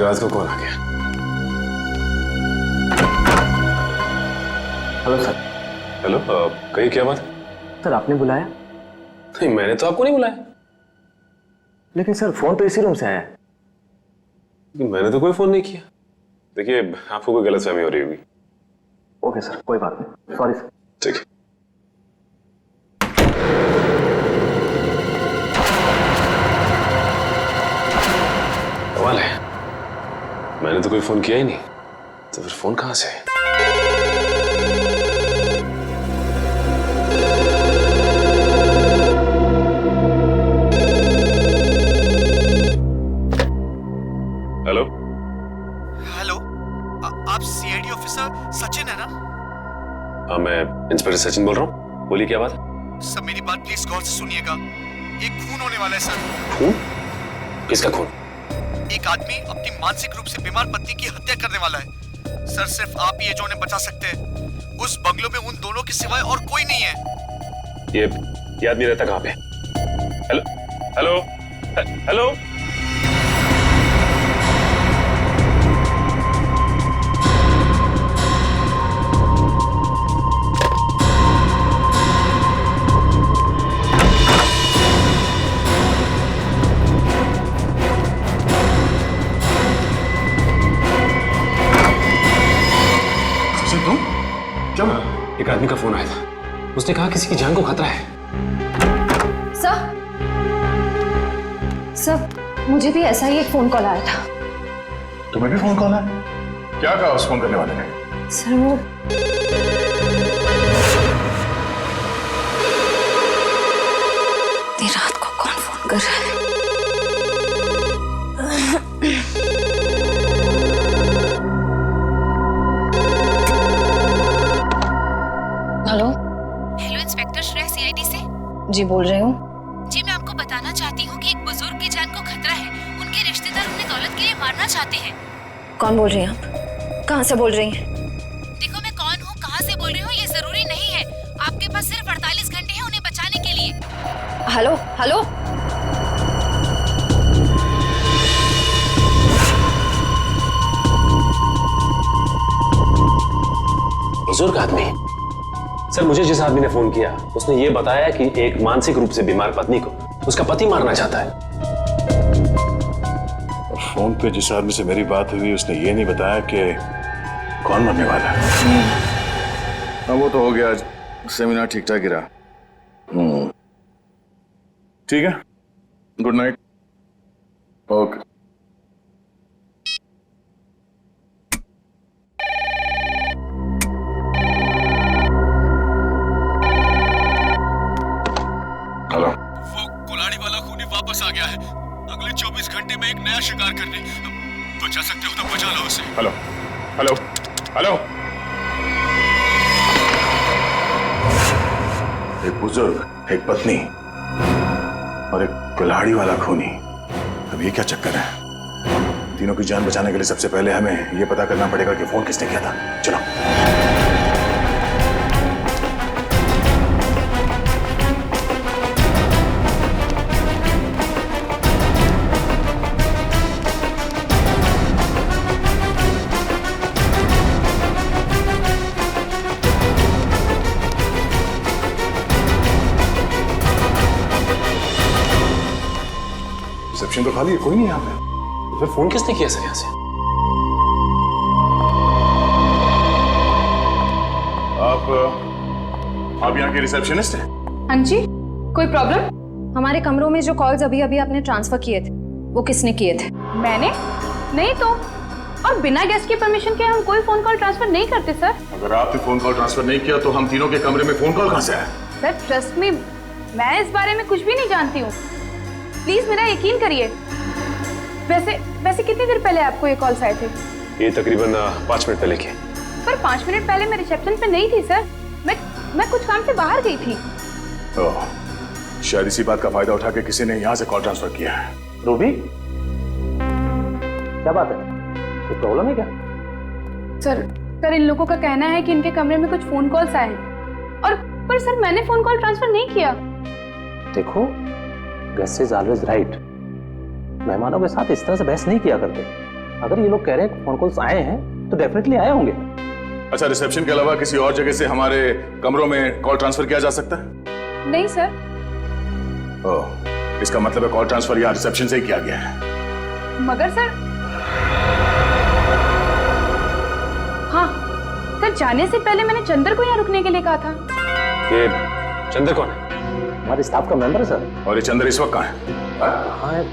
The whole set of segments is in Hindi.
सिराज को कॉल आ गया। Hello sir. हेलो, कहिए क्या बात? सर आपने बुलाया? नहीं, मैंने तो आपको नहीं बुलाया। लेकिन सर फोन तो इसी रूम से आया है। मैंने तो कोई फोन नहीं किया। देखिए, आपको कोई गलतफहमी हो रही होगी। ओके सर, कोई बात नहीं, सॉरी सर। ठीक है। कमाल है, मैंने तो कोई फोन किया ही नहीं, तो फिर फोन कहां से है? हेलो हेलो, आप सीआईडी ऑफिसर सचिन है ना? हाँ, मैं इंस्पेक्टर सचिन बोल रहा हूँ। बोलिए क्या बात? सर मेरी बात प्लीज गौर से सुनिएगा। एक खून होने वाला है सर। खून? किसका खून? एक आदमी अपनी मानसिक रूप से बीमार पत्नी की हत्या करने वाला है सर। सिर्फ आप ही है जो उन्हें बचा सकते हैं। उस बंगलों में उन दोनों के सिवाय और कोई नहीं है। ये आदमी रहता कहाँ पे? Hello hello hello. एक आदमी का फोन आया था, उसने कहा किसी की जान को खतरा है। सर मुझे भी ऐसा ही एक फोन कॉल आया था। तुम्हें भी फोन कॉल आया? क्या कहा उस फोन करने वाले ने? सर वो इतनी रात को कौन फोन कर रहा है? Hello hello, inspector Shreya CID से। जी बोल रही हूँ। जी मैं आपको बताना चाहती हूँ कि एक बुजुर्ग की जान को खतरा है। उनके रिश्तेदार उन्हें दौलत के लिए मारना चाहते हैं। कौन बोल रही हैं आप? कहाँ से बोल रही हैं? देखो, मैं कौन हूँ, कहाँ से बोल रही हूँ, ये जरूरी नहीं है। आपके पास सिर्फ 48 घंटे हैं उन्हें बचाने के लिए। Hello hello. बुजुर्ग आदमी? सर, मुझे जिस आदमी ने फोन किया उसने ये बताया कि एक मानसिक रूप से बीमार पत्नी को उसका पति मारना चाहता है। फोन पे जिस आदमी से मेरी बात हुई उसने ये नहीं बताया कि कौन मरने वाला है। हाँ वो तो हो गया, आज सेमिनार ठीक ठाक गिरा। ठीक है, गुड नाइट। ओके। हेलो, वो कुल्हाड़ी वाला खूनी वापस आ गया है। अगले 24 घंटे में एक नया शिकार करने। बचा सकते हो तो बचा लो उसे। Hello hello hello. एक बुजुर्ग, एक पत्नी और एक कुल्हाड़ी वाला खूनी। अब ये क्या चक्कर है? तीनों की जान बचाने के लिए सबसे पहले हमें ये पता करना पड़ेगा कि फोन किसने किया था। चलो। रिसेप्शन तो खाली है, कोई नहीं यहाँ पे। फिर फोन किसने किया सर यहाँ से? आप यहाँ के रिसेप्शनिस्ट हैं? हाँ जी, कोई प्रॉब्लम? हमारे कमरों में जो कॉल्स अभी अभी आपने ट्रांसफर किए थे वो किसने किए थे? मैंने? नहीं तो। और बिना गेस्ट की परमिशन के हम कोई फोन कॉल ट्रांसफर नहीं करते सर। अगर आपने फोन कॉल ट्रांसफर नहीं किया तो हम तीनों के कमरे में फोन कॉल कहाँ से आया? सर ट्रस्ट मी, मैं इस बारे में कुछ भी नहीं जानती हूँ। प्लीज मेरा यकीन करिए। वैसे कितनी देर पहले आपको ये कॉल्स आए थे? ये तकरीबन 5 मिनट पहले के। पर 5 मिनट पहले मैं रिसेप्शन पे नहीं थी सर। मैं कुछ काम से बाहर गई थी। ओह, शायद इसी बात का फायदा उठा के किसी ने यहाँ से कॉल ट्रांसफर किया है। रूबी, क्या बात है? कोई प्रॉब्लम है क्या? सर इन लोगों का कहना है कि इनके कमरे में कुछ फोन कॉल्स आए हैं। और पर सर मैंने फोन कॉल ट्रांसफर नहीं किया। देखो, गेस्ट इज ऑलवेज राइट। मेहमानों के साथ इस तरह से बहस नहीं किया करते। अगर ये लोग कह रहे हैं फोन कॉल्स आए हैं तो डेफिनेटली आए होंगे। अच्छा, रिसेप्शन के अलावा किसी और जगह से हमारे कमरों में कॉल ट्रांसफर किया जा सकता है? नहीं सर। ओह, इसका मतलब है कॉल ट्रांसफर यहाँ रिसेप्शन से ही किया गया है। मगर सर, हाँ सर, जाने से पहले मैंने चंदर को यहाँ रुकने के लिए कहा था। ये चंदर कौन है? हमारे स्टाफ का मेंबर है सर। और ये चंद्र इस वक्त कहाँ है? हाँ है।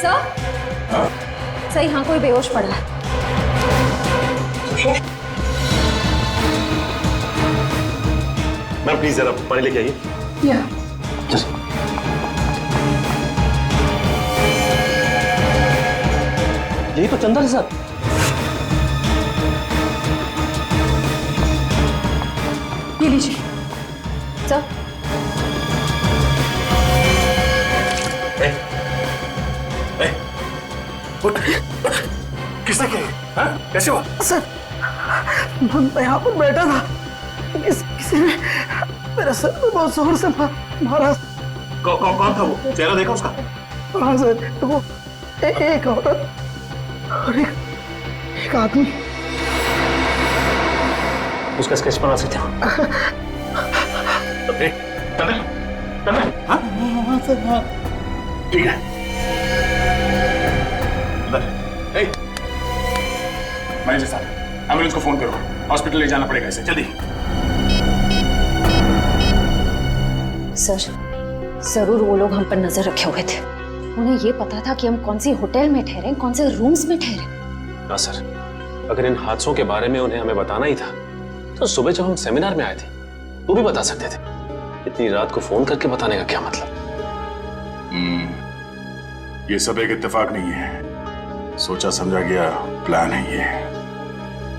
सर, सर यहाँ कोई बेहोश पड़ा है। मैम प्लीज जरा पानी लेके आइए। या यही तो चंदर है सर। ये लीजिए सर, किसने किया? हाँ? कैसे हुआ? सर, मैं यहाँ पर बैठा था, किसी ने मेरे सर में बहुत जोर से मारा। कौन था वो? चेहरा देखा उसका? हाँ सर, वो एक औरत और एक आदमी। उसका स्केच बना सकते हो? हाँ सर, हाँ। ठीक है। मैनेजर साहब, एम्बुलेंस को फोन करो, हॉस्पिटल ले जाना पड़ेगा इसे, जल्दी। सर, जरूर वो लोग हम पर नजर रखे हुए थे। उन्हें ये पता था कि हम कौन सी होटल में ठहरे, कौन से रूम्स में ठहरे। ना सर, अगर इन हादसों के बारे में उन्हें हमें बताना ही था तो सुबह जब हम सेमिनार में आए थे तो भी बता सकते थे। इतनी रात को फोन करके बताने का क्या मतलब? ये सब एक इत्तेफाक नहीं है, सोचा समझा गया प्लान है ये।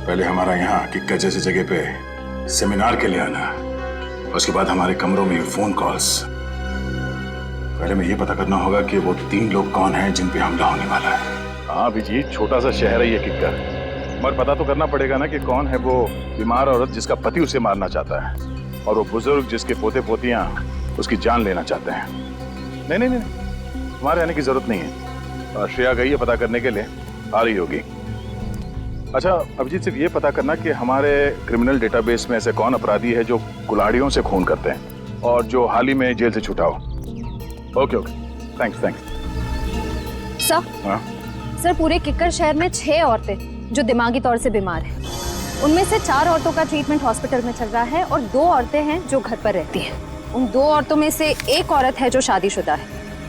पहले हमारा यहाँ किक्कर जैसी जगह पे सेमिनार के लिए आना, उसके बाद हमारे कमरों में फोन कॉल्स। पहले में ये पता करना होगा कि वो 3 लोग कौन हैं जिन पे हमला होने वाला है। हाँ अभिजीत, छोटा सा शहर है ये किक्कर, मगर पता तो करना पड़ेगा ना कि कौन है वो बीमार औरत जिसका पति उसे मारना चाहता है, और वो बुजुर्ग जिसके पोते पोतियां उसकी जान लेना चाहते हैं। नहीं नहीं नहीं, तुम्हारे आने की जरूरत नहीं है। और श्रेया गई है पता करने के लिए, आ रही होगी। अच्छा अभिजीत, सिर्फ ये पता करना कि हमारे क्रिमिनल डेटाबेस में ऐसे कौन अपराधी है जो कुल्हाड़ियों से खून करते हैं और जो हाल ही में जेल से छूटा हो। Okay okay, thanks thanks. Sir, हाँ सर, पूरे किक्कर शहर में 6 औरतें जो दिमागी तौर से बीमार हैं। उनमें से 4 औरतों का ट्रीटमेंट हॉस्पिटल में चल रहा है और 2 औरतें हैं जो घर पर रहती हैं। उन 2 औरतों में से एक औरत है जो शादीशुदा है,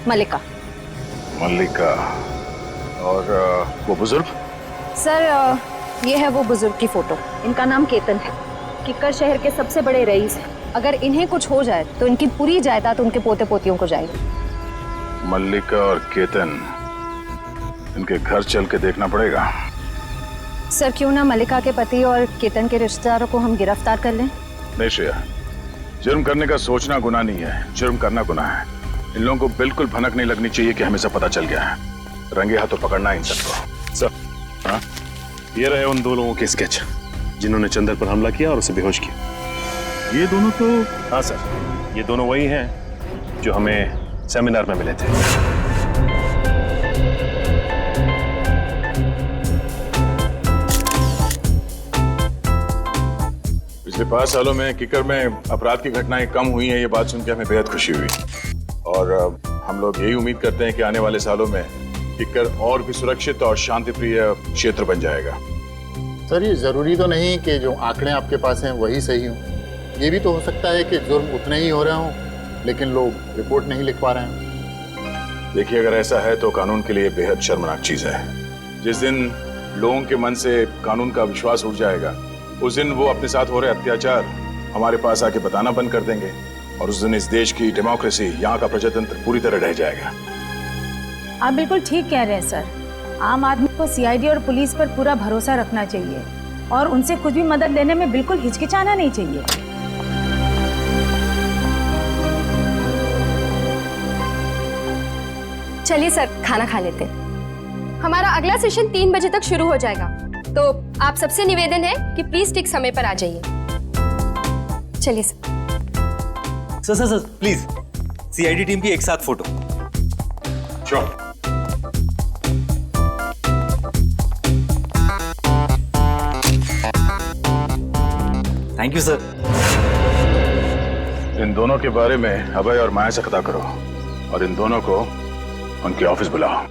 मल्लिका। मल्लिका। और वो बुजुर्ग? सर, ये है वो बुजुर्ग की फोटो। इनका नाम केतन है, किक्कर शहर के सबसे बड़े रईस हैं। अगर इन्हें कुछ हो जाए तो इनकी पूरी जायदाद उनके पोते पोतियों को जाएगी। मल्लिका और केतन, इनके घर चल के देखना पड़ेगा। सर, क्यों ना मल्लिका के पति और केतन के रिश्तेदारों को हम गिरफ्तार कर लें? नहीं श्रेया, जुर्म करने का सोचना गुनाह नहीं है, जुर्म करना गुनाह है। इन लोगों को बिल्कुल भनक नहीं लगनी चाहिए कि हमें सब पता चल गया है। रंगे हाथों पकड़ना इन सबको। सर, हाँ ये रहे उन 2 लोगों के स्केच जिन्होंने चंदर पर हमला किया और उसे बेहोश किया। ये दोनों तो? हाँ सर, ये दोनों वही हैं जो हमें सेमिनार में मिले थे। पिछले 5 सालों में किक्कर में अपराध की घटनाएं कम हुई हैं, ये बात सुनकर हमें बेहद खुशी हुई। और हम लोग यही उम्मीद करते हैं कि आने वाले सालों में किक्कर और भी सुरक्षित और शांतिप्रिय क्षेत्र बन जाएगा। सर, ये जरूरी तो नहीं कि जो आंकड़े आपके पास हैं वही सही हों। ये भी तो हो सकता है कि जुर्म उतने ही हो रहे हों लेकिन लोग रिपोर्ट नहीं लिख पा रहे हैं। देखिए, अगर ऐसा है तो कानून के लिए बेहद शर्मनाक चीज है। जिस दिन लोगों के मन से कानून का विश्वास उठ जाएगा, उस दिन वो अपने साथ हो रहे अत्याचार हमारे पास आके बताना बंद कर देंगे, और उस दिन इस देश की डेमोक्रेसी, यहाँ का प्रजातंत्र पूरी तरह रह जाएगा। आप बिल्कुल ठीक कह रहे हैं सर। आम आदमी को सीआईडी और पुलिस पर पूरा भरोसा रखना चाहिए और उनसे कुछ भी मदद लेने में बिल्कुल हिचकिचाना नहीं चाहिए। चलिए सर, खाना खा लेते। हमारा अगला सेशन 3 बजे तक शुरू हो जाएगा। तो आप सबसे निवेदन है कि प्लीज ठीक समय पर आ जाइए। चलिए sir. Sir please CID team की एक साथ photo. Sure. Thank you sir. इन दोनों के बारे में अभय और माया से पता करो और इन दोनों को उनके ऑफिस बुलाओ।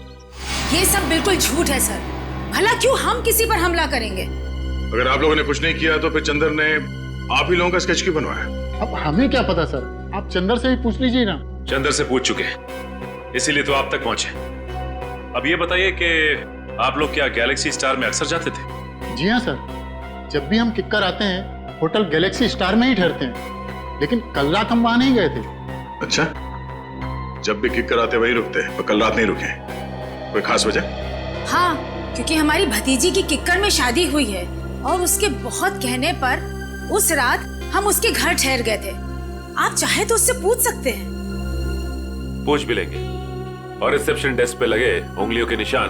ये सब बिल्कुल झूठ है सर। भला क्यों हम किसी पर हमला करेंगे? अगर आप लोगों ने कुछ नहीं किया तो फिर चंदर ने आप ही लोगों का स्केच क्यों बनवाया? अब हमें क्या पता सर, आप चंदर से भी पूछ लीजिए ना। चंदर से पूछ चुके हैं, इसीलिए तो आप तक पहुंचे। अब ये बताइए कि आप लोग क्या गैलेक्सी स्टार में अक्सर जाते थे? जी हाँ सर, जब भी हम किक्कर आते हैं होटल गैलेक्सी स्टार में ही ठहरते हैं, लेकिन कल रात हम वहां नहीं गए थे। अच्छा, जब भी किक कराते वही रुकते, तो कल रात नहीं रुके? कोई खास वजह? हाँ, क्योंकि हमारी भतीजी की किक्कर में शादी हुई है और उसके बहुत कहने पर उस रात हम उसके घर ठहर गए थे। आप चाहे तो उससे पूछ सकते हैं। पूछ भी लेंगे और रिसेप्शन डेस्क पे लगे उंगलियों के निशान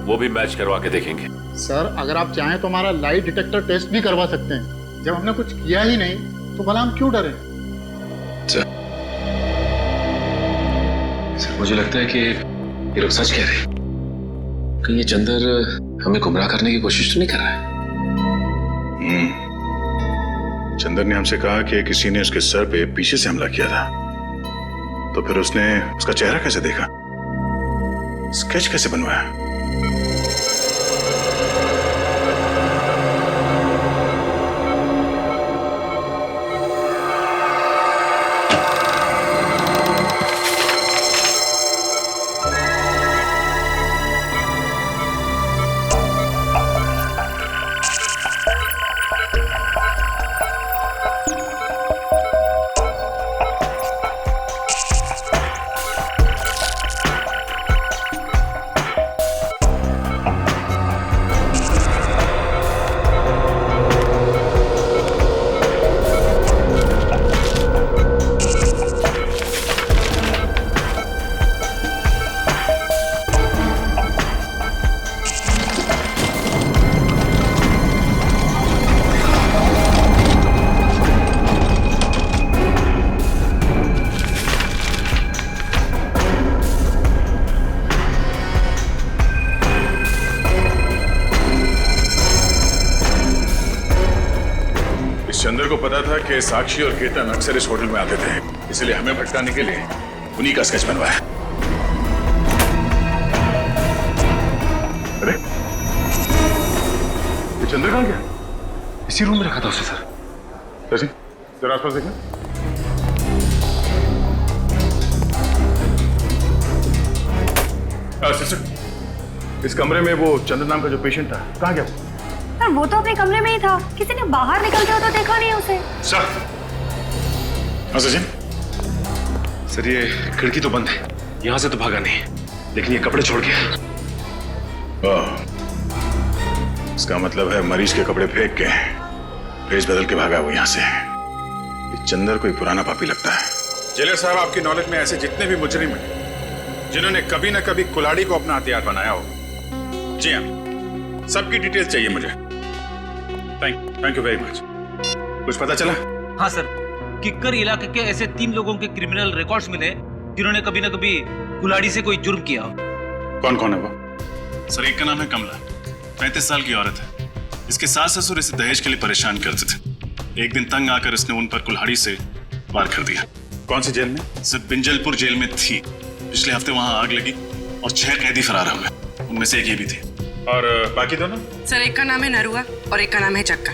वो भी मैच करवा के देखेंगे। सर अगर आप चाहें तो हमारा लाई डिटेक्टर टेस्ट भी करवा सकते हैं। जब हमने कुछ किया ही नहीं तो भला हम क्यों डरे? सर मुझे लगता है कि ये लोग सच कह रहे हैं। कहीं ये चंदर हमें गुमराह करने की कोशिश तो नहीं कर रहा है? चंदर ने हमसे कहा कि किसी ने उसके सर पे पीछे से हमला किया था, तो फिर उसने उसका चेहरा कैसे देखा, स्केच कैसे बनवाया? चंदर को पता था कि साक्षी और केतन अक्सर इस होटल में आते थे, इसलिए हमें भटकाने के लिए उन्हीं का स्केच बनवाया। अरे ये चंदर कहाँ गया? इसी रूम में रखा था उसे सर। जरा आसपास देखना। सिस्टर, इस कमरे में वो चंदर नाम का जो पेशेंट था कहाँ गया? सर वो तो अपने कमरे में ही था, किसी ने बाहर निकलते हो तो देखा नहीं उसे। सर, हाँ सचिन। सर ये खिड़की तो बंद है, यहाँ से तो भागा नहीं, लेकिन ये कपड़े छोड़ गया। इसका मतलब है मरीज के कपड़े फेंक के भेज बदल के भागा वो यहाँ से। ये चंदर कोई पुराना पापी लगता है। जेलर साहब, आपकी नॉलेज में ऐसे जितने भी मुजरिम हैं जिन्होंने कभी न कभी कुल्हाड़ी को अपना हथियार बनाया हो, जी हाँ, सबकी डिटेल्स चाहिए मुझे। Thank you very much. कुछ पता चला? हाँ सर, किक्कर इलाके के ऐसे 3 लोगों के क्रिमिनल रिकॉर्ड्स मिले जिन्होंने कभी न कभी कुल्हाड़ी से कोई जुर्म किया हो। कौन कौन है वो? सर एक का नाम है कमला, 35 साल की औरत है। इसके सास ससुर इसे दहेज के लिए परेशान करते थे। एक दिन तंग आकर इसने उन पर कुल्हाड़ी से वार कर दिया। कौन सी जेल में? सर बिंजलपुर जेल में थी। पिछले हफ्ते वहां आग लगी और 6 कैदी फरार हो गए, उनमें से एक ये भी थे। और बाकी दोनों? सर एक का नाम है नरुआ और एक का नाम है जग्गा।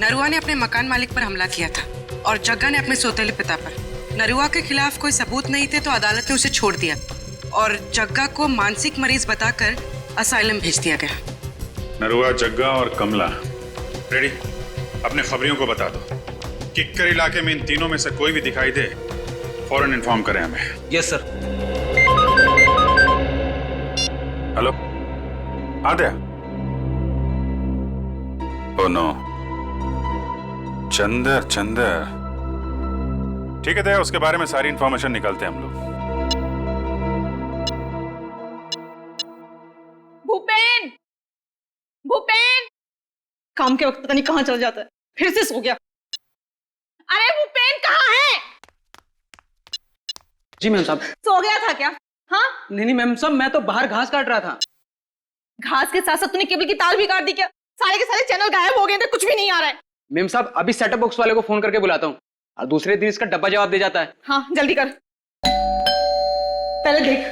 नरुआ ने अपने मकान मालिक पर हमला किया था और जग्गा ने अपने सौतेले पिता पर। नरुआ के खिलाफ कोई सबूत नहीं थे तो अदालत ने उसे छोड़ दिया और जग्गा को मानसिक मरीज बताकर असाइलम भेज दिया गया। नरुआ, जग्गा और कमला रेडी? अपने खबरियों को बता दो, किक्कर इलाके में इन तीनों में से कोई भी दिखाई दे फौरन इन्फॉर्म करें हमें। Yes sir. हेलो, हाँ दया। Oh no, Chandar. ठीक है दया, उसके बारे में सारी इंफॉर्मेशन निकालते हैं हम लोग। भूपेन, काम के वक्त पता नहीं कहाँ चल जाता है, फिर से सो गया। अरे वो पेन कहाँ है? जी मैम साहब। सो गया था क्या? हाँ नहीं मैम साहब, मैं तो बाहर घास काट रहा था। घास के साथ साथ तूने केबल की तार भी काट दी क्या? सारे के सारे चैनल गायब हो गए थे, कुछ भी नहीं आ रहा है। मैम साहब अभी सेटअप बॉक्स वाले को फोन करके बुलाता हूँ और दूसरे दिन इसका डब्बा जवाब दे जाता है। हाँ जल्दी कर, पहले देख।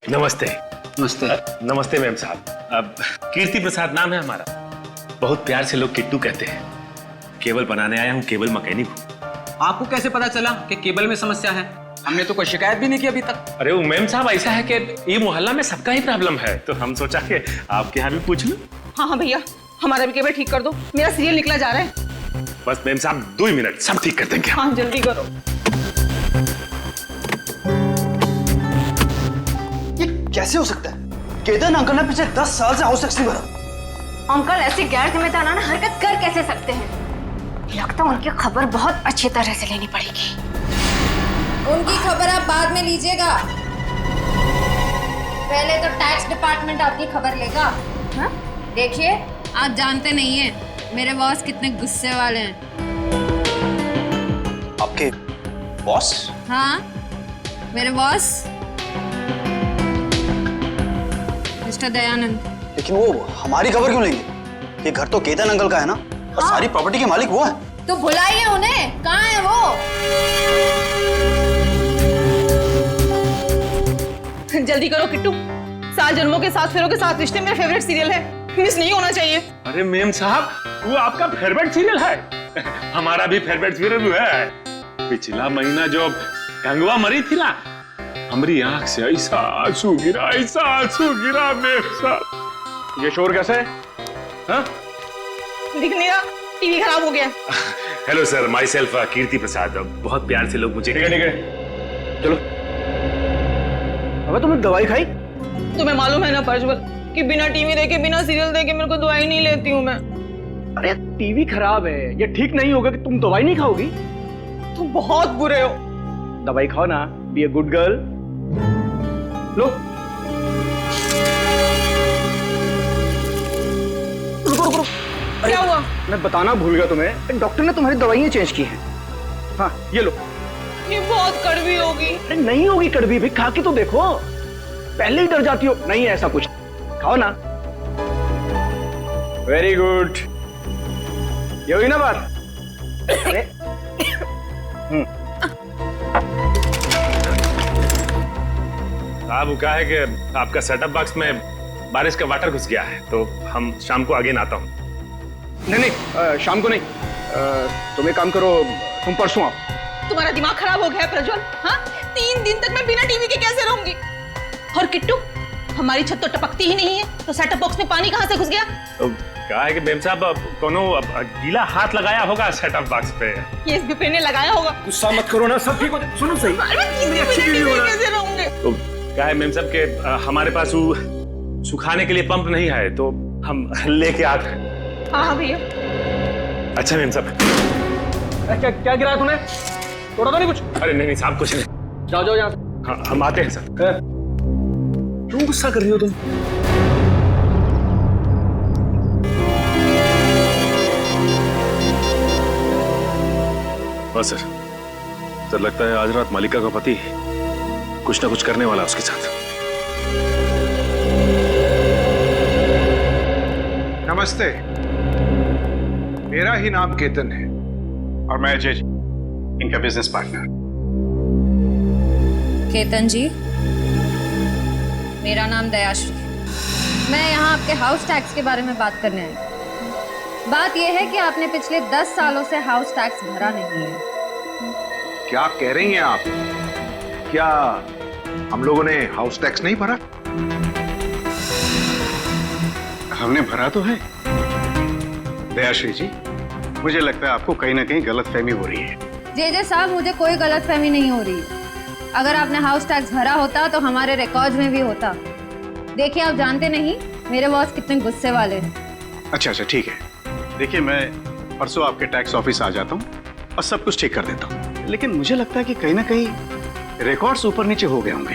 नमस्ते। नमस्ते। नमस्ते मैम साहब। अब कीर्ति प्रसाद नाम है हमारा। बहुत प्यार से लोग किट्टू कहते हैं। केबल बनाने आया हूँ, केबल मैकेनिक हूँ। आपको कैसे पता चला कि केबल में समस्या है? हमने तो कोई शिकायत भी नहीं की अभी तक। अरे वो मैम साहब ऐसा है कि ये मोहल्ला में सबका ही प्रॉब्लम है, तो हम सोचा कि आपके यहाँ भी पूछ लूं। हाँ भैया, हमारा भी केबल ठीक कर दो, मेरा सीरियल निकला जा रहा है। बस मैम साहब 2 मिनट, सब ठीक कर देंगे। हाँ जल्दी करो। ये कैसे हो सकता है? केतन अंकल ने पिछले 10 साल से हाउस टैक्स नहीं भरा। अंकल ऐसी गैर जिम्मेदाराना हरकत कर कैसे सकते हैं? लगता है उनकी खबर बहुत अच्छी तरह से लेनी पड़ेगी। उनकी खबर आप बाद में लीजिएगा, पहले तो टैक्स डिपार्टमेंट आपकी खबर लेगा। हाँ? देखिए आप जानते नहीं हैं मेरे बॉस कितने गुस्से वाले हैं। आपके बॉस? हाँ मेरे बॉस मिस्टर दयानंद। लेकिन वो हमारी खबर क्यों लेंगे? ये घर तो केतन अंकल का है ना, और सारी प्रॉपर्टी के मालिक वो है। तो बुलाइए उन्हें, कहाँ है वो? जल्दी करो किट्टू, 7 जन्मों के 7 फेरों के 7 रिश्ते मेरा फेवरेट सीरियल है, मिस नहीं होना चाहिए। अरे मैम साहब वो आपका फेवरेट सीरियल है। हमारा भी फेवरेट सीरियल है। पिछला महीना जो गंगवा मरी थी ना, हमारी आंख से ऐसा आंसू गिरा मैम साहब। ये शोर कैसे है? हाँ? दिख नहीं रहा, टीवी खराब हो गया। हेलो सर, माई सेल्फ कीर्ति प्रसाद। बहुत प्यार से लोग मुझे। ठीक है चलो। अबे तुमने दवाई खाई? तुम्हें मालूम है ना प्रज्वल कि बिना टीवी देखे, बिना सीरियल देखे मेरे को दवाई नहीं लेती हूँ मैं। अरे टीवी खराब है, ये ठीक नहीं होगा कि तुम दवाई नहीं खाओगी। तुम बहुत बुरे हो। दवाई खाओ ना, बी ए गुड गर्ल। लो रुको। क्या हुआ? मैं बताना भूल गया तुम्हें, डॉक्टर ने तुम्हारी दवाइयाँ चेंज की हैं। हाँ ये लो। ये बहुत कड़वी होगी। अरे नहीं होगी कड़वी भी, खा के तो देखो। पहले ही डर जाती हो। नहीं है ऐसा कुछ, खाओ ना। वेरी गुड, ये हुई ना बात। अरे साहब क्या है कि आपका सेटअप बॉक्स में बारिश का वाटर घुस गया है, तो हम शाम को आगे आता हूँ। नहीं शाम को नहीं, तुम एक काम करो, तुम परसों आओ। तुम्हारा दिमाग खराब हो गया है प्रज्वल। हाँ 3 दिन तक मैं बिना टीवी के कैसे रहूंगी? और किट्टू, हमारी छत तो टपकती ही नहीं है, तो सेटअप बॉक्स में पानी कहाँ से घुस गया? तो क्या है कि मैम साहब कोनो गीला हाथ लगाया होगा सेटअप बॉक्स पे। ये इस विपिन ने लगाया होगा। गुस्सा मत करो ना, सब ठीक हो जाए। सुनो सही, कैसे रहूंगे? तो क्या है मैम साहब के हमारे पास वो सुखाने के लिए पंप नहीं है, तो हम लेके आते हैं। हाँ भैया। अच्छा मैम साहब। क्या गिराया तूने? तोड़ा तो नहीं कुछ? अरे नहीं साहब कुछ नहीं। जाओ यहाँ से। हाँ हम आते हैं सर। क्यों गुस्सा कर रही हो तुम? हाँ सर लगता है आज रात मालिका का पति कुछ ना कुछ करने वाला उसके साथ। नमस्ते, मेरा ही नाम केतन है और मैं अजय, इनका बिजनेस पार्टनर। केतन जी, मेरा नाम दयाश्री। मैं यहाँ आपके हाउस टैक्स के बारे में बात करने आई। बात यह है कि आपने पिछले 10 सालों से हाउस टैक्स भरा नहीं है। क्या कह रही हैं आप? क्या हम लोगों ने हाउस टैक्स नहीं भरा? हमने भरा तो है। दयाश्री जी, मुझे लगता है आपको कहीं ना कहीं गलतफहमी हो रही है। जे साहब, मुझे कोई गलतफहमी नहीं हो रही। अगर आपने हाउस टैक्स भरा होता तो हमारे रिकॉर्ड्स में भी होता। देखिए, आप जानते नहीं मेरे बॉस कितने गुस्से वाले हैं। अच्छा ठीक है। देखिए, मैं परसों आपके टैक्स ऑफिस आ जाता हूँ और सब कुछ ठीक कर देता हूँ, लेकिन मुझे लगता है कि कहीं ना कहीं रिकॉर्ड्स ऊपर नीचे हो गए होंगे।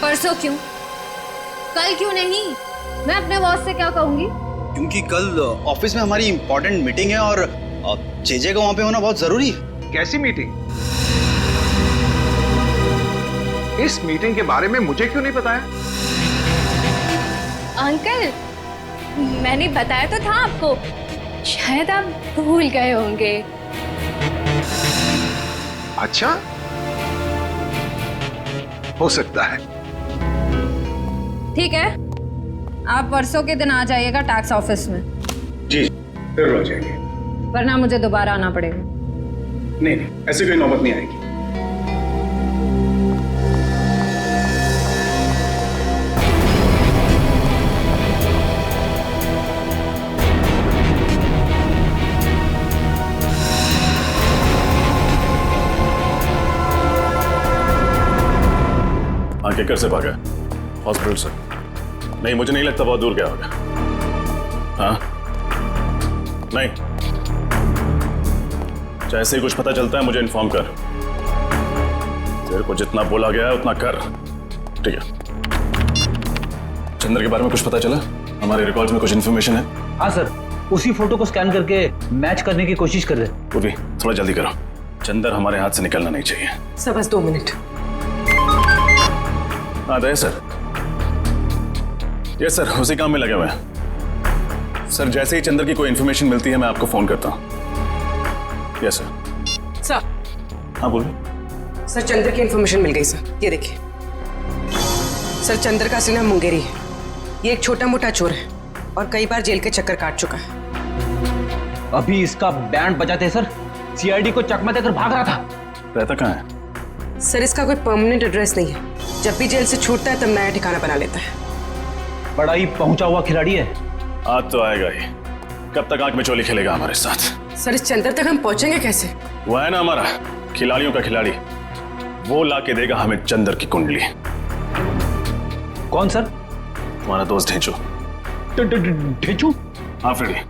परसों क्यों? कल क्यों नहीं? मैं अपने बॉस से क्या कहूंगी? क्योंकि कल ऑफिस में हमारी इंपॉर्टेंट मीटिंग है और जेजे का वहां पे होना बहुत जरूरी है। कैसी मीटिंग? इस मीटिंग के बारे में मुझे क्यों नहीं बताया? अंकल, मैंने बताया तो था आपको, शायद आप भूल गए होंगे। अच्छा, हो सकता है। ठीक है, आप परसों के दिन आ जाइएगा टैक्स ऑफिस में। जी जरूर आ जाएंगे। वरना मुझे दोबारा आना पड़ेगा। नहीं नहीं, ऐसी कोई नौबत नहीं आएगी। किकर से भागा हॉस्पिटल से? नहीं, मुझे नहीं लगता बहुत दूर गया होगा। हाँ नहीं, जैसे ही कुछ पता चलता है मुझे इन्फॉर्म कर। तेरे को जितना बोला गया है उतना कर, ठीक है? चंद्र के बारे में कुछ पता चला? हमारे रिकॉर्ड्स में कुछ इन्फॉर्मेशन है? हाँ सर, उसी फोटो को स्कैन करके मैच करने की कोशिश कर रहे। पूर्वी थोड़ा जल्दी करो, चंद्र हमारे हाथ से निकलना नहीं चाहिए। सर बस 2 मिनट। हाँ दया सर। यस सर, उसी काम में लगे हुए हैं सर। जैसे ही चंद्र की कोई इन्फॉर्मेशन मिलती है मैं आपको फोन करता हूँ। Yes sir. सर। हाँ बोलिए। सर चंद्र की इन्फॉर्मेशन मिल गई सर, ये देखिए। सर चंद्र का असली नाम मुंगेरी है। ये एक छोटा मोटा चोर है और कई बार जेल के चक्कर काट चुका है। अभी इसका बैंड बजाते सर, सीआईडी को चकमा देकर भाग रहा था। रहता कहाँ है? सर इसका कोई परमानेंट एड्रेस नहीं है। जब भी जेल से छूटता है तब नया ठिकाना बना लेता है। बड़ा ही पहुंचा हुआ खिलाड़ी है। आज तो आएगा ही। कब तक आंख में चोली खेलेगा हमारे साथ? सर इस चंद्र तक हम पहुंचेंगे कैसे? वो है ना हमारा खिलाड़ियों का खिलाड़ी, वो लाके देगा हमें चंद्र की कुंडली। कौन सर? तुम्हारा दोस्त ढेंचू। ढेंचू? हाँ फ्रेडी,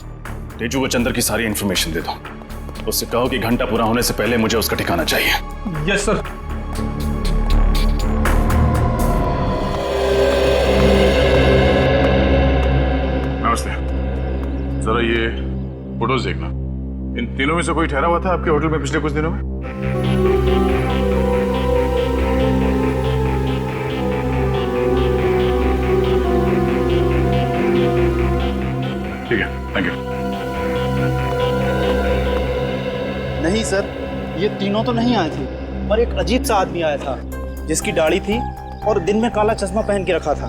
ढेंचू को चंद्र की सारी इंफॉर्मेशन दे दो। उससे कहो कि घंटा पूरा होने से पहले मुझे उसका ठिकाना चाहिए। Yes sir. नमस्ते। जरा ये फोटोज देखना। इन तीनों में से कोई ठहरा हुआ था आपके होटल में पिछले कुछ दिनों में? ठीक है, थैंक यू। नहीं सर, ये तीनों तो नहीं आए थे, पर एक अजीब सा आदमी आया था जिसकी दाढ़ी थी और दिन में काला चश्मा पहन के रखा था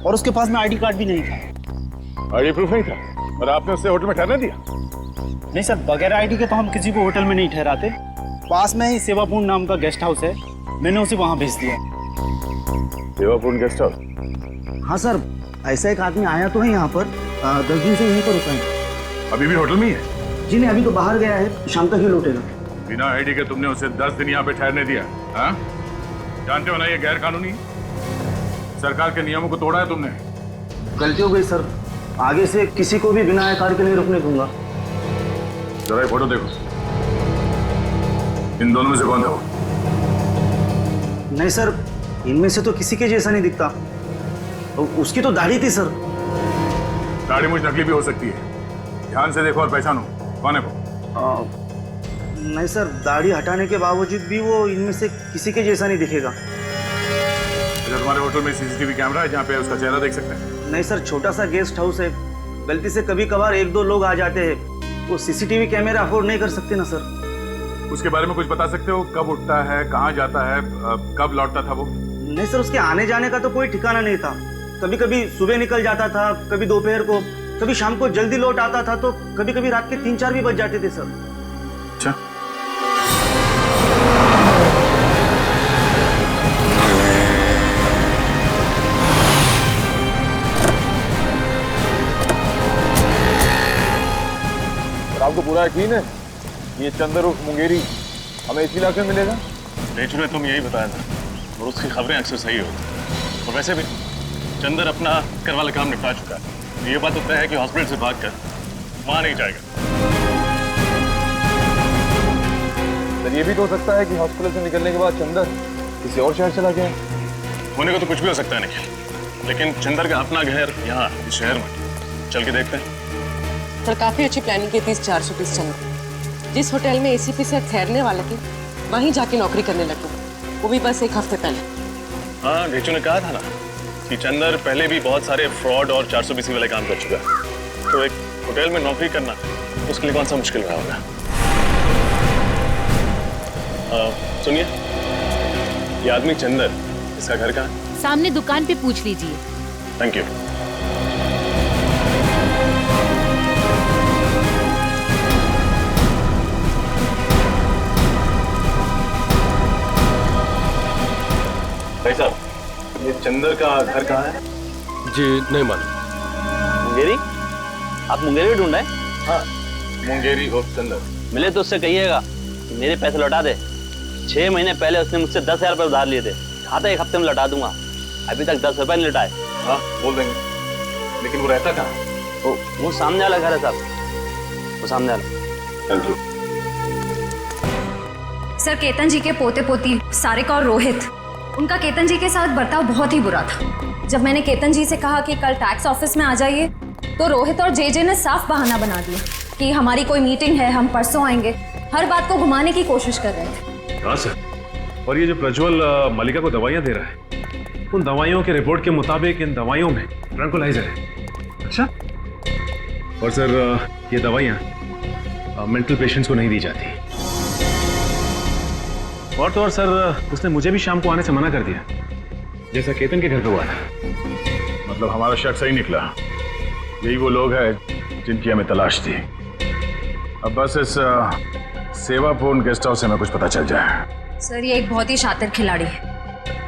और उसके पास में आईडी कार्ड भी नहीं था। आईडी प्रूफ नहीं था और आपने उससे होटल में ठहरने दिया? नहीं सर, बगैर आईडी के तो हम किसी को होटल में नहीं ठहराते। पास में ही सेवापूर्ण नाम का गेस्ट हाउस है, मैंने उसे वहां भेज दिया। सेवापूर्ण गेस्ट हाउस? हाँ सर, ऐसा एक आदमी आया तो है यहाँ पर, 10 दिन से यहीं पर रुका है। अभी भी होटल में ही है? जी नहीं, अभी तो बाहर गया है, शाम तक ही लौटेगा। बिना आईडी के तुमने उसे 10 दिन यहाँ पे ठहरने दिया? हाँ? जानते हो ना ये गैर कानूनी है। सरकार के नियमों को तोड़ा है तुमने। गलती हो गई सर, आगे से किसी को भी बिना आईडी के नहीं रुकने दूंगा। जरा ये फोटो देखो, इन दोनों में से कौन था वो? नहीं सर, इनमें से तो किसी के जैसा नहीं दिखता। उसकी तो दाढ़ी थी सर। दाढ़ी मुझ नकली भी हो सकती है, ध्यान से देखो और पहचानो कौन है वो। नहीं सर, दाढ़ी हटाने के बावजूद भी वो इनमें से किसी के जैसा नहीं दिखेगा। अच्छा, तुम्हारे होटल में सीसीटीवी कैमरा है जहाँ पे उसका चेहरा देख सकते हैं? नहीं सर, छोटा सा गेस्ट हाउस है, गलती से कभी कभार 1-2 लोग आ जाते हैं, वो सीसीटीवी कैमरा अफोर्ड नहीं कर सकते ना सर। उसके बारे में कुछ बता सकते हो? कब उठता है, कहाँ जाता है, कब लौटता था वो? नहीं सर, उसके आने जाने का तो कोई ठिकाना नहीं था। कभी कभी सुबह निकल जाता था, कभी दोपहर को, कभी शाम को जल्दी लौट आता था, तो कभी कभी रात के 3-4 भी बज जाते थे सर। अच्छा, आपको पूरा यकीन है ये चंद्र उर्फ मुंगेरी हमें इसी इलाके में मिलेगा? ढेंचू ने तुम यही बताया था और उसकी खबरें अक्सर सही होती। और वैसे भी चंद्र अपना कर वाला काम निपटा चुका है। ये बात तो तय है कि हॉस्पिटल से भागकर वहां नहीं जाएगा। सर ये भी तो हो सकता है कि हॉस्पिटल से निकलने के बाद चंद्र किसी और शहर चला गया। होने को तो कुछ भी हो सकता है निखिल, लेकिन चंदर का अपना घर यहाँ इस शहर में, चल के देखते हैं। सर काफी अच्छी प्लानिंग की थी इस 400 पीस चंदर। जिस होटल में एसीपी सर ठहरने वाले थे वहीं जाके नौकरी करने लगे, वो भी बस 1 हफ्ते पहले। हाँ, घेचू ने कहा था ना कि चंदर पहले भी बहुत सारे फ्रॉड और 420 वाले काम कर चुका है, तो एक होटल में नौकरी करना उसके लिए कौन सा मुश्किल रहा होगा। सुनिए, ये आदमी चंदर, इसका घर कहाँ है? सामने दुकान पे पूछ लीजिए। Thank you. भाई साहब, ये चंदर का घर कहाँ है? जी नहीं मालूम। मुंगेरी? आप मुंगेरी ढूंढ रहे हैं? हाँ, मुंगेरी ऑफ चंदर। मिले तो उससे कहिएगा कि मेरे पैसे लौटा दे। 6 महीने पहले उसने मुझसे 10,000 रुपये उधार लिए थे, कहा था 1 हफ्ते में लौटा दूंगा, अभी तक 10 रुपये नहीं लौटाए। हाँ बोल देंगे, लेकिन वो रहता कहाँ? वो सामने वाला घर है साहब, वो सामने वाला। Thank you. सर, केतन जी के पोते पोती सारिका और रोहित, उनका केतन जी के साथ बर्ताव बहुत ही बुरा था। जब मैंने केतन जी से कहा कि कल टैक्स ऑफिस में आ जाइए, तो रोहित और जेजे ने साफ बहाना बना दिया कि हमारी कोई मीटिंग है, हम परसों आएंगे। हर बात को घुमाने की कोशिश कर रहे थे। हाँ सर, और ये जो प्रज्वल मलिका को दवाइयाँ दे रहा है, उन दवाइयों के रिपोर्ट के मुताबिक इन दवाइयों में ट्रैंकुलाइजर है। अच्छा, और सर ये दवाइयाँ मेंटल पेशेंट्स को नहीं दी जाती। और तो और सर, उसने मुझे भी शाम को आने से मना कर दिया, जैसा केतन के घर पे हुआ था। मतलब हमारा शक सही निकला, यही वो लोग हैं जिनकी हमें तलाश थी। अब बस इस सेवापूर्ण गेस्ट हाउस से हमें कुछ पता चल जाए। सर, ये एक बहुत ही शातिर खिलाड़ी है,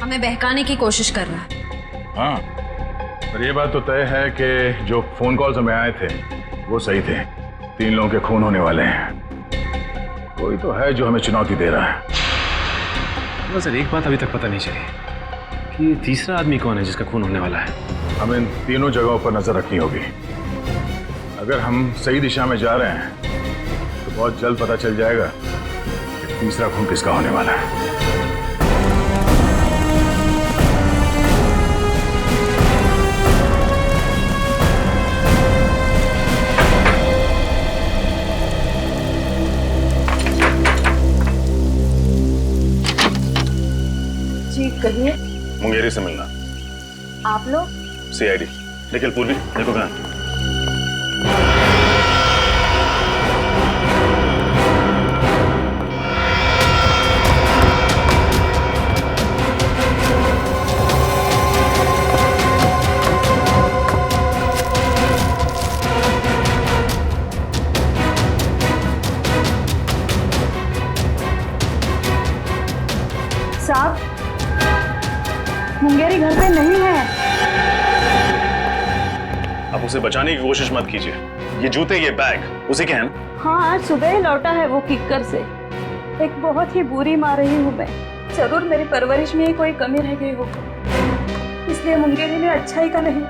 हमें बहकाने की कोशिश कर रहा है। हाँ, पर ये बात तो तय है कि जो फोन कॉल्स हमें आए थे वो सही थे। 3 लोगों के खून होने वाले हैं। कोई तो है जो हमें चुनौती दे रहा है। सर, एक बात अभी तक पता नहीं चली कि तीसरा आदमी कौन है जिसका खून होने वाला है। हमें इन तीनों जगहों पर नजर रखनी होगी। अगर हम सही दिशा में जा रहे हैं तो बहुत जल्द पता चल जाएगा कि तीसरा खून किसका होने वाला है। जी कहिए। मुंगेरी से मिलना। आप लोग? सीआईडी। निखिल पूर्वी, देखो कहाँ। साहब, मुंगेरी घर पे नहीं है। आप उसे बचाने की कोशिश मत कीजिए। ये जूते, ये बैग उसी के हैं ना? हाँ, आज सुबह ही लौटा है वो किक्कर से। एक बहुत ही बुरी माँ रही हूँ मैं। जरूर मेरी परवरिश में ही कोई कमी रह गई हो, इसलिए मुंगेरी ने अच्छाई का नहीं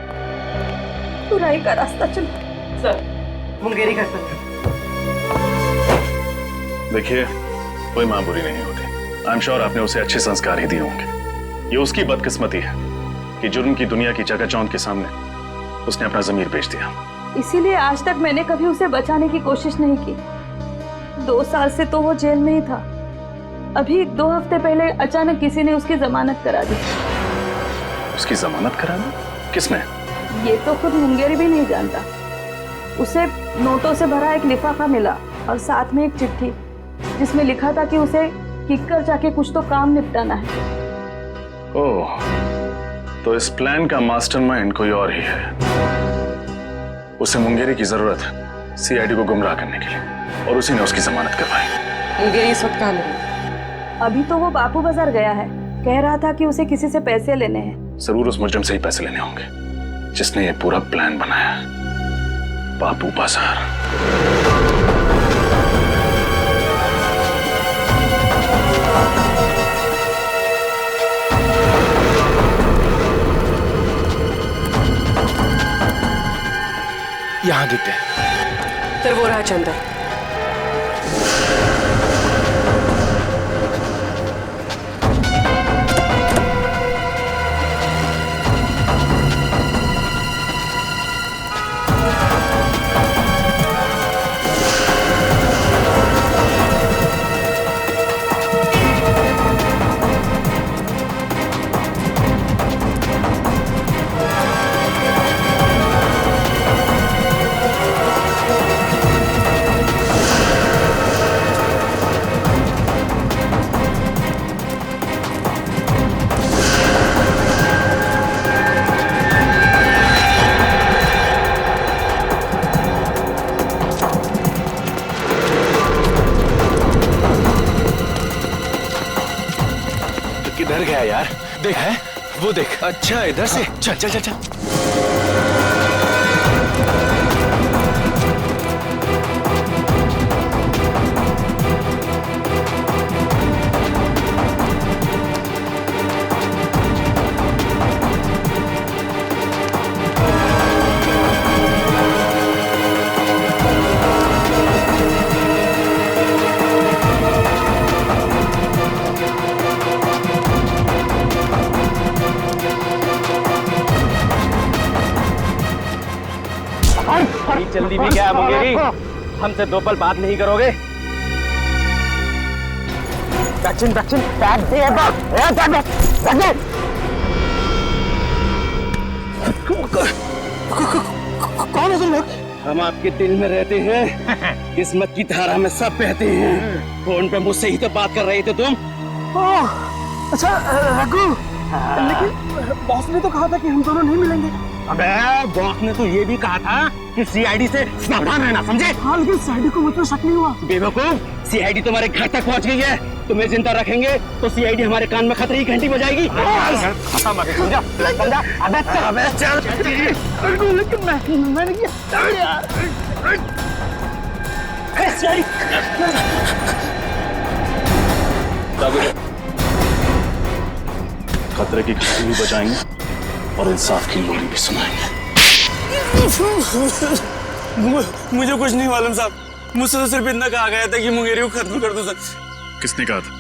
बुराई का रास्ता चुना। सर, मुंगेरी घर पर देखिए, कोई माँ बुरी नहीं होती। आई एम श्योर आपने उसे अच्छे संस्कार ही दिए होंगे। ये उसकी बदकिस्मती है कि जुर्म की दुनिया की चकाचौंध के सामने उसने अपना जमीर बेच दिया। इसीलिए आज तक मैंने कभी उसे बचाने की कोशिश नहीं की। 2 साल से तो वो जेल में ही था। अभी 2 हफ्ते पहले अचानक किसी ने उसकी जमानत करा दी। उसकी जमानत करा दी? किसने? ये तो खुद मुंगेरी भी नहीं जानता। उसे नोटों से भरा एक लिफाफा मिला और साथ में एक चिट्ठी जिसमें लिखा था कि उसे किक्कर जाके कुछ तो काम निपटाना है। ओह, तो इस प्लान का मास्टरमाइंड कोई और ही है। उसे मुंगेरी की जरूरत है सीआईडी को गुमराह करने के लिए, और उसी ने उसकी जमानत करवाई। मुंगेरी इस वक्त कहाँ मिली? अभी तो वो बापू बाजार गया है। कह रहा था कि उसे किसी से पैसे लेने हैं। जरूर उस मुजरिम से ही पैसे लेने होंगे जिसने ये पूरा प्लान बनाया। बापू बाजार। यहाँ दिखते हैं। फिर वो रहा चंदर। क्या है यार? देख है वो देख। अच्छा इधर से चल चल चल चल। जल्दी भी क्या मुंगेरी, हमसे 2 पल बात नहीं करोगे? कौन है तुम लोग? हम आपके दिल में रहते हैं, किस्मत की धारा में सब बहते हैं। फोन पे मुझसे ही तो बात कर रहे थे तुम। अच्छा रघु, लेकिन बॉस ने तो कहा था कि हम दोनों नहीं मिलेंगे। अबे बॉस ने तो ये भी कहा था कि सीआईडी से सावधान रहना, समझे? हाँ लेकिन सीआईडी को मुझ पर शक नहीं हुआ। बेवकूफ, सीआईडी तुम्हारे घर तक पहुंच गई है। तुम्हें जिंदा रखेंगे तो सीआईडी हमारे कान में खतरे की घंटी बजाएगी। समझा? समझा? अबे चल। लेकिन मैंने किया। खतरे की घंटी भी बजाएंगे और इंसाफ की लोरी भी सुनाएंगे। मुझे कुछ नहीं मालूम साहब, मुझसे तो सिर्फ इतना कहा गया था कि मुंगेरी को खत्म कर दो सर। किसने कहा था?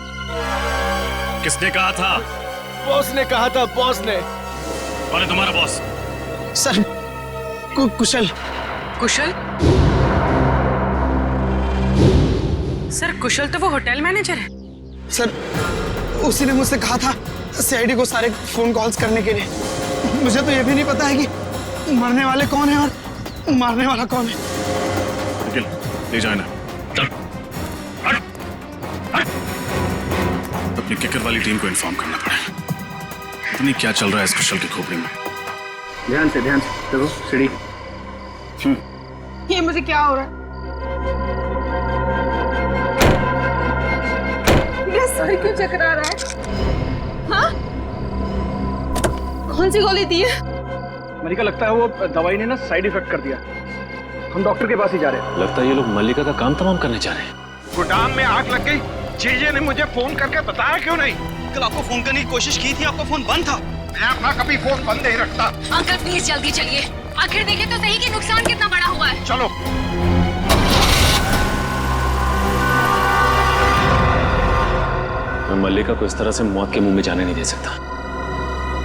किसने कहा था? बॉस ने कहा था, बॉस ने। कौन है तुम्हारा बॉस? सर कुशल। कुशल? सर कुशल तो वो होटल मैनेजर है। सर उसी ने मुझसे कहा था सीआईडी को सारे फोन कॉल्स करने के लिए। मुझे तो ये भी नहीं पता है कि मरने वाले कौन है और मारने वाला कौन है। निखिल, ले जाए ना। चल। हट। हट। अपनी किकर वाली टीम को इन्फॉर्म करना पड़ेगा। पता नहीं क्या चल रहा है इस कुशल की खोपड़ी में। ध्यान से देखो सीढ़ी। ये मुझे क्या हो रहा है? ये सर क्यों चकरा रहा है? हाँ? कौन सी गोली दी है? मलिका, लगता है वो दवाई ने ना साइड इफेक्ट कर दिया। हम डॉक्टर के पास ही जा रहे हैं। लगता है ये लोग मल्लिका का काम तमाम करने जा रहे हैं। गोदाम में आग लग गई, जीजे ने मुझे फोन करके बताया क्यों नहीं? कल आपको फोन करने की कोशिश की थी, आपका फोन बंद था। मैं अपना कभी फोन बंद नहीं रखता। अंकल प्लीज जल्दी चलिए, आखिर देखें तो सही कि नुकसान कितना बड़ा हुआ है। चलो। मैं मल्लिका को इस तरह से मौत के मुंह में जाने नहीं दे सकता।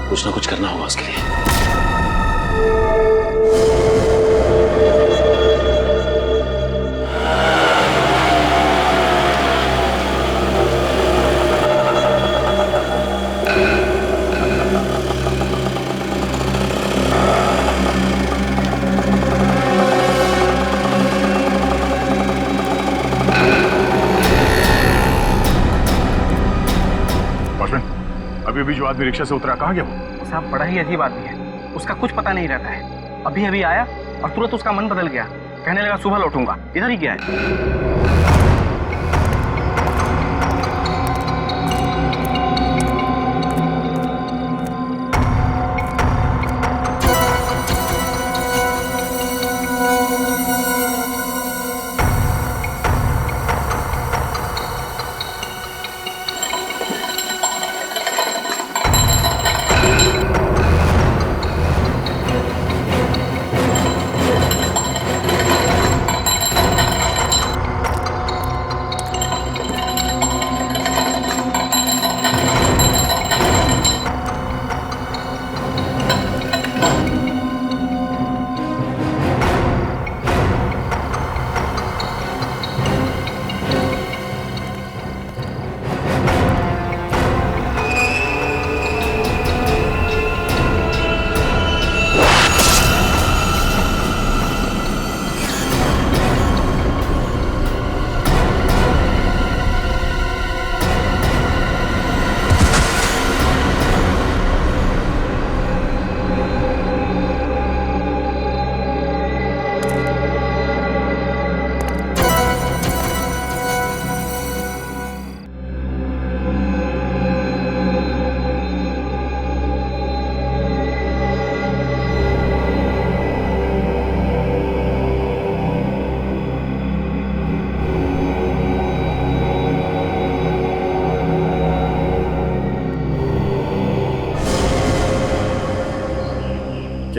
कुछ ना कुछ करना होगा उसके लिए। अभी जो आदमी रिक्शा से उतरा, कहाँ गया वो? साहब बड़ा ही अजीब आदमी है, उसका कुछ पता नहीं रहता है। अभी अभी आया और तुरंत उसका मन बदल गया, कहने लगा सुबह लौटूंगा। इधर ही गया है।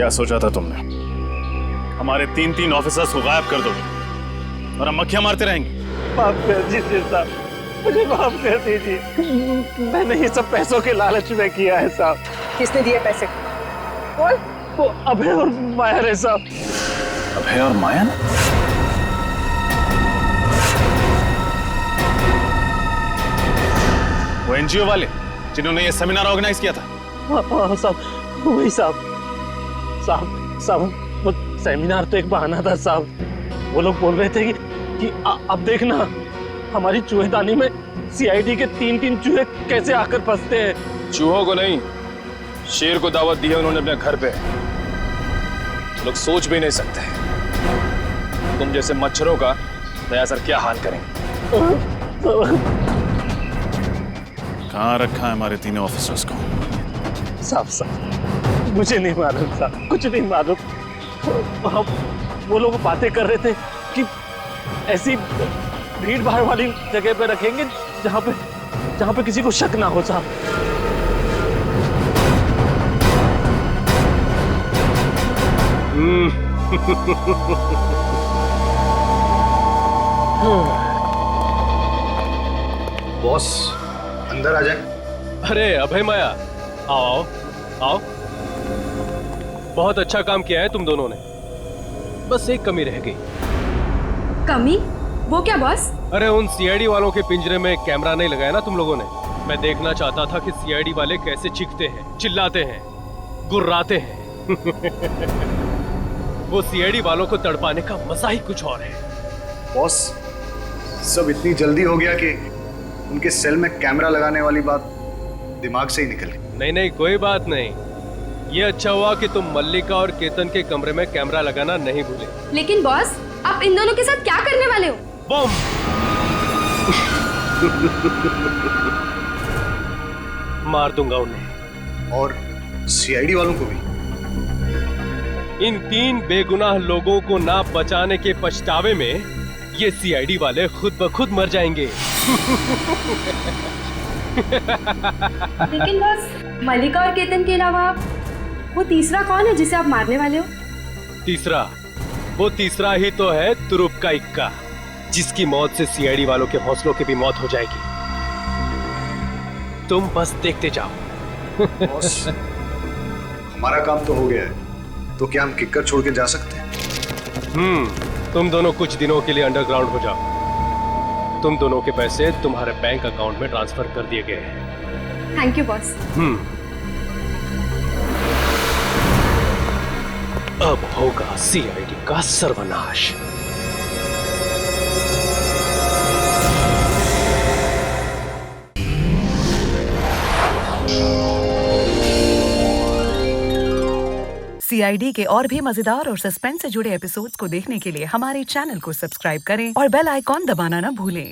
क्या सोचा था तुमने? हमारे 3 ऑफिसर्स को गायब कर दोगे और हम मक्खियां मारते रहेंगे? माफ कर दीजिए साहब, मुझे माफ कर दीजिए। मैंने ये सब पैसों के लालच में किया है साहब। किसने दिए पैसे? वो अभय और माया है साहब। अभय और माया? वो एनजीओ वाले जिन्होंने ये सेमिनार ऑर्गेनाइज किया था? हाँ साहब, वही साहब। साहब वो सेमिनार तो एक बहाना था साहब। वो लोग बोल रहे थे कि अब देखना हमारी चूहेदानी में सीआईडी के 3 चूहे कैसे आकर फंसते हैं। चूहों को नहीं, शेर को दावत दी है उन्होंने अपने घर पे। लोग सोच भी नहीं सकते तुम जैसे मच्छरों का दया सर क्या हाल करेंगे। कहाँ रखा है हमारे 3 ऑफिसर्स को? साहब मुझे नहीं मालूम साहब, कुछ नहीं मालूम। वो लोग बातें कर रहे थे कि ऐसी भीड़ भाड़ वाली जगह पे रखेंगे जहाँ पे किसी को शक ना हो साहब। बॉस अंदर आ जाए। अरे अभय माया, आओ आओ आओ। बहुत अच्छा काम किया है तुम दोनों ने, बस एक कमी रह गई। कमी? वो क्या बॉस? अरे उन सीआईडी वालों के पिंजरे में कैमरा नहीं लगाया ना तुम लोगों ने। मैं देखना चाहता था कि सीआईडी वाले कैसे चीखते हैं, चिल्लाते हैं, गुर्राते हैं। वो सीआईडी वालों को तड़पाने का मजा ही कुछ और है। बॉस सब इतनी जल्दी हो गया कि उनके सेल में कैमरा लगाने वाली बात दिमाग से ही निकल गई। नहीं नहीं कोई बात नहीं, ये अच्छा हुआ कि तुम मल्लिका और केतन के कमरे में कैमरा लगाना नहीं भूले। लेकिन बॉस आप इन दोनों के साथ क्या करने वाले हो? बम। मार दूंगा उन्हें। और सीआईडी वालों को भी। इन 3 बेगुनाह लोगों को ना बचाने के पछतावे में ये सीआईडी वाले खुद ब खुद मर जाएंगे। लेकिन बॉस मल्लिका और केतन के अलावा वो तीसरा कौन है जिसे आप मारने वाले हो? वो तीसरा ही तो है तुरुप का इक्का, जिसकी मौत से सीआईडी वालों के हौसलों की भी मौत हो जाएगी। तुम बस देखते जाओ। बॉस हमारा काम तो हो गया है, तो क्या हम किक्कर छोड़ के जा सकते हैं? तुम दोनों कुछ दिनों के लिए अंडरग्राउंड हो जाओ। तुम दोनों के पैसे तुम्हारे बैंक अकाउंट में ट्रांसफर कर दिए गए हैं। Thank you boss. अब होगा सीआईडी का सर्वनाश। सीआईडी के और भी मजेदार और सस्पेंस से जुड़े एपिसोड्स को देखने के लिए हमारे चैनल को सब्सक्राइब करें और बेल आइकॉन दबाना ना भूलें।